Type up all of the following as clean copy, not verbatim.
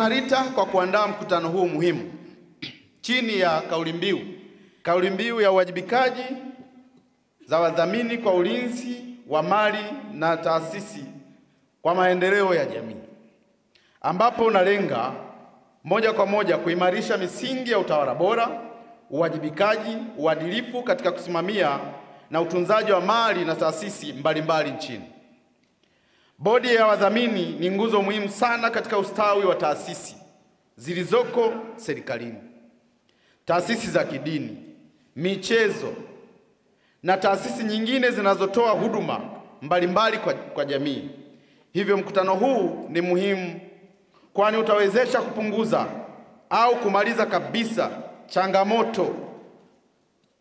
sana RITA kwa kuandaa mkutano huu muhimu chini ya kauli mbiu ya uwajibikaji za wadhamini kwa ulinzi wa mali na taasisi kwa maendeleo ya jamii, ambapo unalenga moja kwa moja kuimarisha misingi ya utawala bora, uwajibikaji, uadilifu katika kusimamia na utunzaji wa mali na taasisi mbalimbali nchini. Bodi ya wadhamini ni nguzo muhimu sana katika ustawi wa taasisi zilizoko serikalini, taasisi za kidini, michezo na taasisi nyingine zinazotoa huduma mbalimbali kwa jamii. Hivyo mkutano huu ni muhimu kwani utawezesha kupunguza au kumaliza kabisa changamoto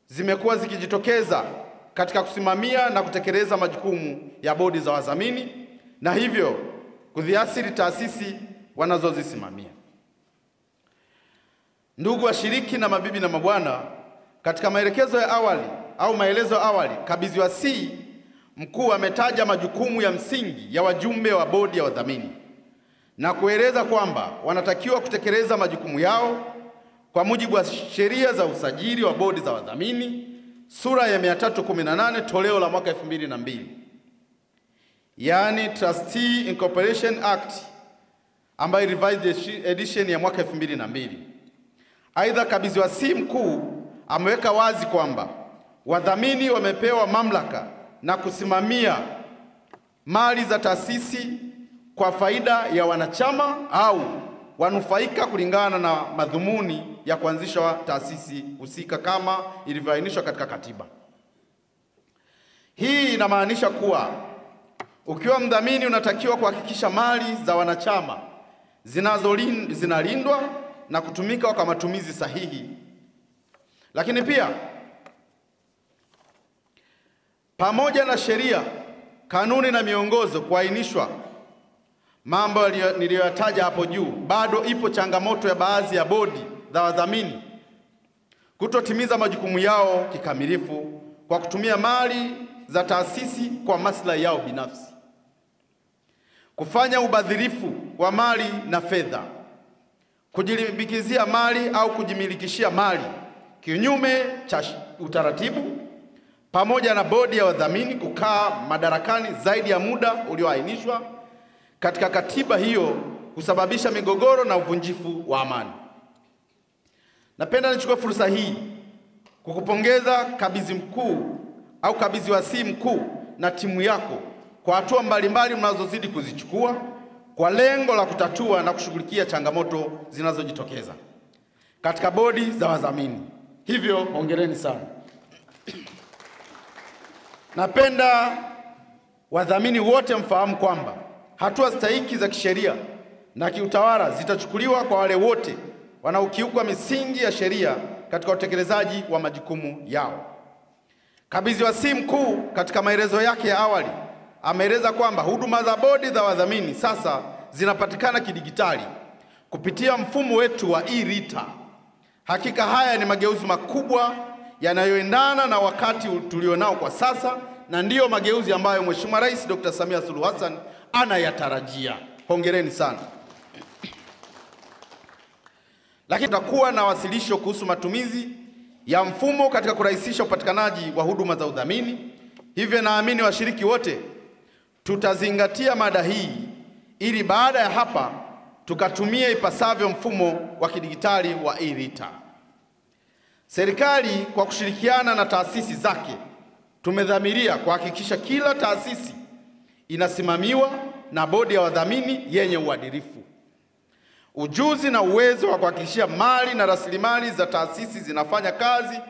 zimekuwa zikijitokeza katika kusimamia na kutekeleza majukumu ya bodi za wadhamini na hivyo kudhiasiri taasisi wanazozisimamia. Ndugu washiriki na mabibi na mabwana, katika maelezo ya awali, kabidhiwa C mkuu ametaja majukumu ya msingi ya wajumbe wa bodi ya wadhamini na kueleza kwamba wanatakiwa kutekeleza majukumu yao kwa mujibu wa sheria za usajili wa bodi za wadhamini sura ya 318 toleo la mwaka 2002, yani Trustee Incorporation Act ambayo revised edition ya mwaka 2002. Aidha, kabidhiwa C mkuu ameweka wazi kwamba wadhamini wamepewa mamlaka na kusimamia mali za taasisi kwa faida ya wanachama au wanufaika kulingana na madhumuni ya kuanzishwa taasisi husika kama ilivyoainishwa katika katiba. Hii inamaanisha kuwa ukiwa mdhamini unatakiwa kuhakikisha mali za wanachama zinalindwa na kutumika kwa matumizi sahihi. Lakini pia pamoja na sheria, kanuni na miongozo kuainishwa mambo niliyoyataja hapo juu, bado ipo changamoto ya baadhi ya bodi za wadhamini kutotimiza majukumu yao kikamilifu kwa kutumia mali za taasisi kwa maslahi yao binafsi, kufanya ubadhirifu wa mali na fedha, kujilimbikizia mali au kujimilikishia mali kinyume cha utaratibu, pamoja na bodi ya wadhamini kukaa madarakani zaidi ya muda ulioainishwa katika katiba hiyo kusababisha migogoro na uvunjifu wa amani. Napenda nichukue fursa hii kukupongeza kabidhiwa C mkuu na timu yako kwa hatua mbalimbali mnazozidi kuzichukua kwa lengo la kutatua na kushughulikia changamoto zinazojitokeza katika bodi za wadhamini. Hivyo hongereni sana. Napenda wadhamini wote mfahamu kwamba hatua stahiki za kisheria na kiutawala zitachukuliwa kwa wale wote wanaokiuka misingi ya sheria katika utekelezaji wa majukumu yao. Kabidhiwa C mkuu katika maelezo yake ya awali ameeleza kwamba huduma za bodi za wadhamini sasa zinapatikana kidigitali kupitia mfumo wetu wa RITA. Hakika haya ni mageuzi makubwa yanayoendana na wakati tulionao kwa sasa na ndiyo mageuzi ambayo Mheshimiwa Rais Dr. Samia Suluhu Hassan anayatarajia. Hongereni sana. Lakini tutakuwa na wasilisho kuhusu matumizi ya mfumo katika kurahisisha upatikanaji wa huduma za udhamini. Hivyo naamini washiriki wote tutazingatia mada hii ili baada ya hapa tukatumie ipasavyo mfumo wa kidigitali wa RITA. Serikali kwa kushirikiana na taasisi zake tumedhamiria kuhakikisha kila taasisi inasimamiwa na bodi ya wadhamini yenye uadilifu, ujuzi na uwezo wa kuhakikisha mali na rasilimali za taasisi zinafanya kazi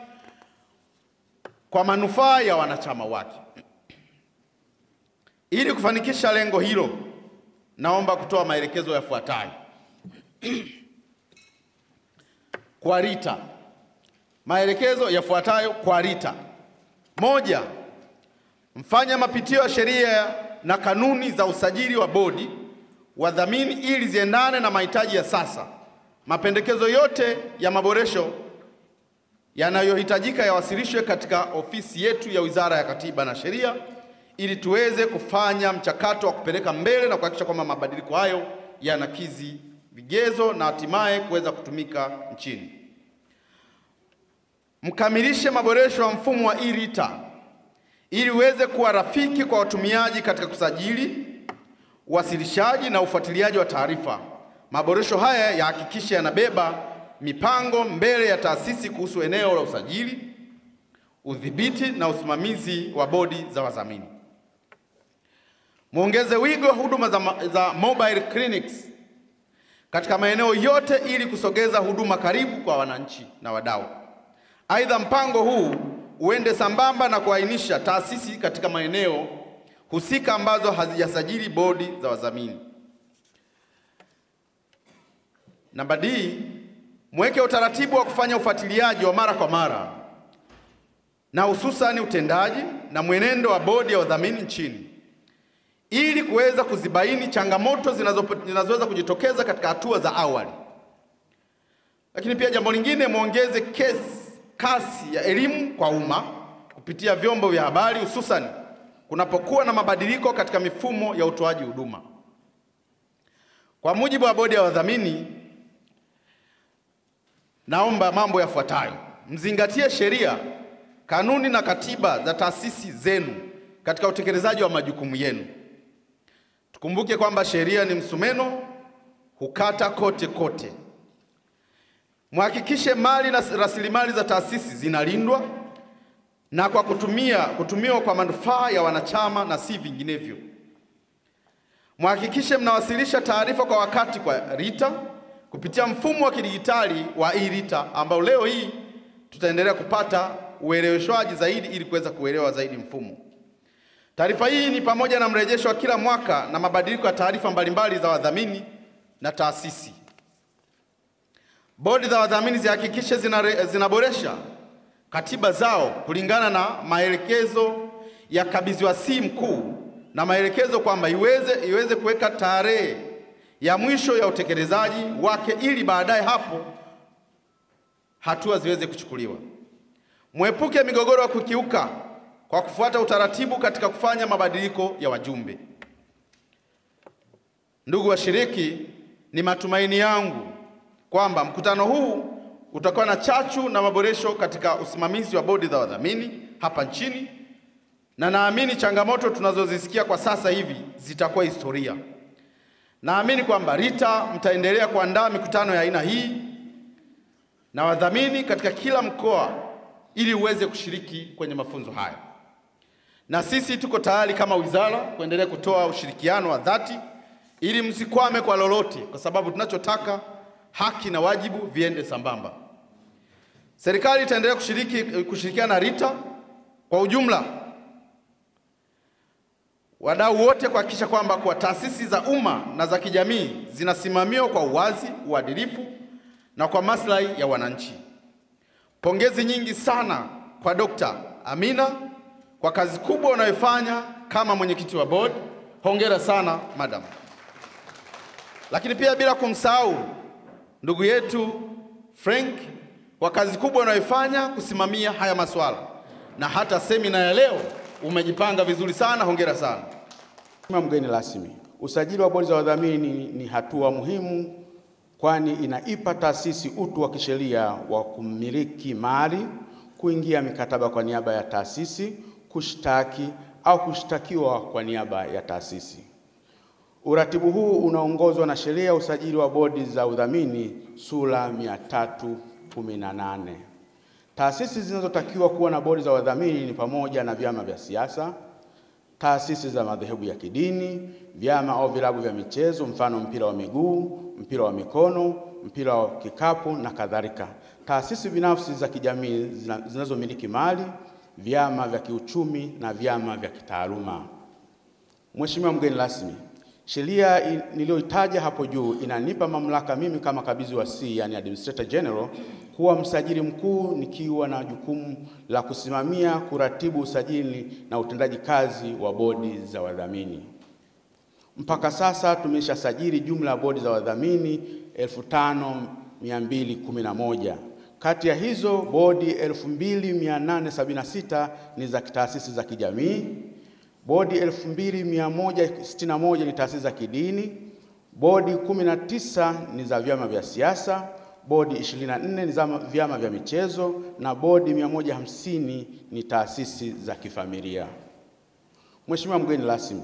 kwa manufaa ya wanachama wake. Ili kufanikisha lengo hilo, naomba kutoa maelekezo yafuatayo. Kwa RITA. Maelekezo yafuatayo kwa RITA. 1. Mfanya mapitio ya sheria na kanuni za usajili wa bodi wadhamini ili ziendane na mahitaji ya sasa. Mapendekezo yote ya maboresho yanayohitajika yawasilishwe katika ofisi yetu ya Wizara ya Katiba na Sheria ili tuweze kufanya mchakato wa kupeleka mbele na kuhakikisha kwamba mabadiliko hayo yanakidhi vigezo na hatimaye kuweza kutumika nchini. Mkamilishe maboresho ya mfumo wa e-RITA ili uweze kuwa rafiki kwa watumiaji katika kusajili, uwasilishaji na ufuatiliaji wa taarifa. Maboresho haya yahakikishe yanabeba mipango mbele ya taasisi kuhusu eneo la usajili, udhibiti na usimamizi wa bodi za wadhamini. Muongeze wigo wa huduma za mobile clinics katika maeneo yote ili kusogeza huduma karibu kwa wananchi na wadau. Aidha, mpango huu uende sambamba na kuainisha taasisi katika maeneo husika ambazo hazijasajili bodi za wadhamini. Namba D, mweke utaratibu wa kufanya ufuatiliaji wa mara kwa mara na hususani utendaji na mwenendo wa bodi ya wadhamini nchini ili kuweza kuzibaini changamoto zinazoweza kujitokeza katika hatua za awali. Lakini pia jambo lingine, muongeze kasi ya elimu kwa umma kupitia vyombo vya habari, hususani kunapokuwa na mabadiliko katika mifumo ya utoaji huduma. Kwa mujibu wa bodi ya wadhamini, naomba mambo yafuatayo: mzingatie sheria, kanuni na katiba za taasisi zenu katika utekelezaji wa majukumu yenu. Tukumbuke kwamba sheria ni msumeno, hukata kote kote. Mhakikishe mali na rasilimali za taasisi zinalindwa na kwa kutumiwa kwa manufaa ya wanachama na si vinginevyo. Mhakikishe mnawasilisha taarifa kwa wakati kwa RITA kupitia mfumo wa kidijitali wa e-RITA ambao leo hii tutaendelea kupata ueleweshwaji zaidi ili kuweza kuelewa zaidi mfumo. Taarifa hii ni pamoja na mrejesho wa kila mwaka na mabadiliko ya taarifa mbalimbali za wadhamini na taasisi. Bodi za wadhamini zihakikishe zinaboresha katiba zao kulingana na maelekezo ya kabidhiwasi mkuu na maelekezo kwamba iweze kuweka tarehe ya mwisho ya utekelezaji wake ili baadaye hapo hatua ziweze kuchukuliwa. Mwepuke migogoro ya kukiuka kwa kufuata utaratibu katika kufanya mabadiliko ya wajumbe. Ndugu washiriki, ni matumaini yangu kwamba mkutano huu utakuwa na chachu na maboresho katika usimamizi wa bodi za wadhamini hapa nchini, na naamini changamoto tunazozisikia kwa sasa hivi zitakuwa historia. Naamini kwamba RITA mtaendelea kuandaa mikutano ya aina hii na wadhamini katika kila mkoa ili uweze kushiriki kwenye mafunzo haya. Na sisi tuko tayari kama wizara kuendelea kutoa ushirikiano wa dhati ili msikwame kwa lolote, kwa sababu tunachotaka haki na wajibu viende sambamba. Serikali itaendelea kushirikiana na RITA kwa ujumla, wadau wote, kuhakikisha kwamba kwa taasisi za umma na za kijamii zinasimamiwa kwa uwazi, uadilifu na kwa maslahi ya wananchi. Pongezi nyingi sana kwa Dr. Amina kwa kazi kubwa unayofanya kama mwenyekiti wa board. Hongera sana madam. Lakini pia bila kumsahau ndugu yetu Frank kwa kazi kubwa unayofanya kusimamia haya masuala, na hata semina ya leo umejipanga vizuri sana. Hongera sana. Mgeni rasmi, usajili wa bodi za wadhamini ni hatua muhimu, kwani inaipa taasisi utu wa kisheria wa kumiliki mali, kuingia mikataba kwa niaba ya taasisi, kushtaki au kushtakiwa kwa niaba ya taasisi. Uratibu huu unaongozwa na sheria ya usajili wa bodi za udhamini sura 318. Taasisi zinazotakiwa kuwa na bodi za wadhamini ni pamoja na vyama vya siasa, taasisi za madhehebu ya kidini, vyama au vilabu vya michezo, mfano mpira wa miguu, mpira wa mikono, mpira wa kikapu na kadhalika, taasisi binafsi za kijamii zinazomiliki mali, vyama vya kiuchumi na vyama vya kitaaluma. Mheshimiwa mgeni rasmi, sheria niliyoitaja hapo juu inanipa mamlaka mimi kama kabidhiwasi, yani Administrator General, kuwa msajili mkuu, nikiwa na jukumu la kusimamia, kuratibu usajili na utendaji kazi wa bodi za wadhamini. Mpaka sasa tumeshasajili jumla ya bodi za wadhamini 5211. Kati ya hizo bodi 2876 ni za taasisi za kijamii, bodi 2161 ni taasisi za kidini, Bodi 19 ni za vyama vya siasa, bodi 24 ni za vyama vya michezo na bodi 150 ni taasisi za kifamilia. Mheshimiwa mgeni rasmi,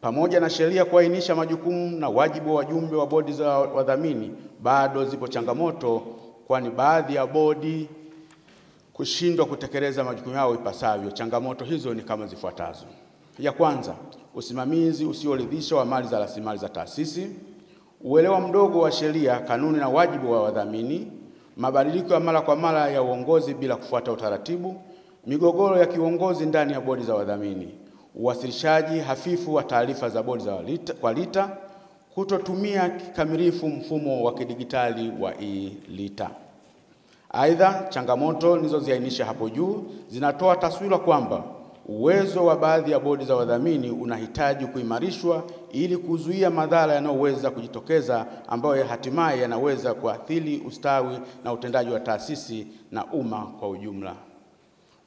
pamoja na sheria kuainisha majukumu na wajibu wa wajumbe wa bodi za wadhamini, bado zipo changamoto, kwani baadhi ya bodi kushindwa kutekeleza majukumu yao ipasavyo. Changamoto hizo ni kama zifuatazo. Ya kwanza, usimamizi usioridhisha wa mali za rasilimali za taasisi, uelewa mdogo wa sheria, kanuni na wajibu wa wadhamini, mabadiliko ya mara kwa mara ya uongozi bila kufuata utaratibu, migogoro ya kiuongozi ndani ya bodi za wadhamini, uwasilishaji hafifu wa taarifa za bodi za LITA, kutotumia kikamilifu mfumo wa kidigitali wa e-LITA. Aidha, changamoto nilizoziainisha hapo juu zinatoa taswira kwamba uwezo wa baadhi ya bodi za wadhamini unahitaji kuimarishwa ili kuzuia madhara yanayoweza kujitokeza ambayo hatimaye yanaweza kuathiri ustawi na utendaji wa taasisi na umma kwa ujumla.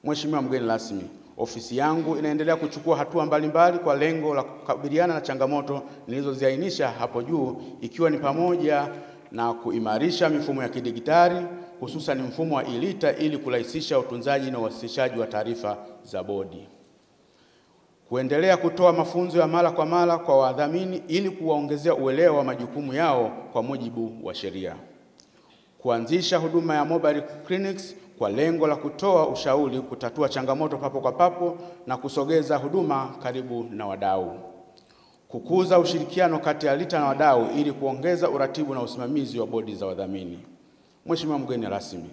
Mheshimiwa mgeni rasmi, ofisi yangu inaendelea kuchukua hatua mbalimbali kwa lengo la kukabiliana na changamoto nilizoziainisha hapo juu, ikiwa ni pamoja na kuimarisha mifumo ya kidigitali, hususan mfumo wa e-LITA ili kurahisisha utunzaji na uwasilishaji wa taarifa za bodi. Kuendelea kutoa mafunzo ya mara kwa mara kwa wadhamini ili kuwaongezea uelewa wa majukumu yao kwa mujibu wa sheria. Kuanzisha huduma ya mobile clinics kwa lengo la kutoa ushauri, kutatua changamoto papo kwa papo na kusogeza huduma karibu na wadau. Kukuza ushirikiano kati ya LITA na wadau ili kuongeza uratibu na usimamizi wa bodi za wadhamini. Mheshimiwa mgeni rasmi,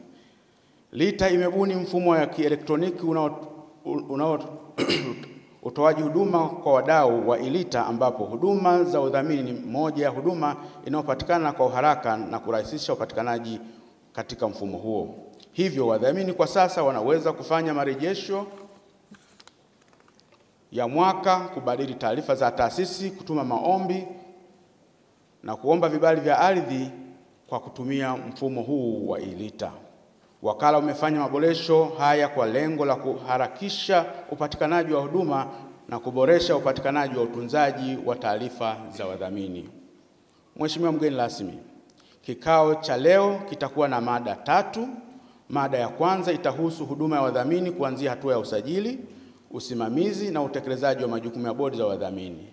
LITA imebuni mfumo wa kielektroniki utoaji huduma kwa wadau wa e-LITA, ambapo huduma za udhamini ni moja ya huduma inayopatikana kwa haraka na kurahisisha upatikanaji katika mfumo huo. Hivyo wadhamini kwa sasa wanaweza kufanya marejesho ya mwaka, kubadili taarifa za taasisi, kutuma maombi na kuomba vibali vya ardhi kwa kutumia mfumo huu wa e-LITA. Wakala umefanya maboresho haya kwa lengo la kuharakisha upatikanaji wa huduma na kuboresha upatikanaji wa utunzaji wa taarifa za wadhamini. Mheshimiwa mgeni rasmi, kikao cha leo kitakuwa na mada 3. Mada ya kwanza itahusu huduma ya wadhamini kuanzia hatua ya usajili, usimamizi na utekelezaji wa majukumu ya bodi za wadhamini.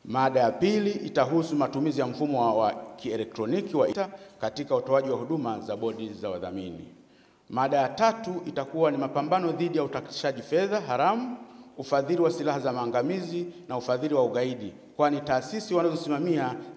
Mada ya pili itahusu matumizi ya mfumo wa kielektroniki wa LITA katika utoaji wa huduma za bodi za wadhamini. Mada ya tatu itakuwa ni mapambano dhidi ya utakatishaji fedha haramu, ufadhili wa silaha za maangamizi na ufadhili wa ugaidi, kwani taasisi wanazosimamia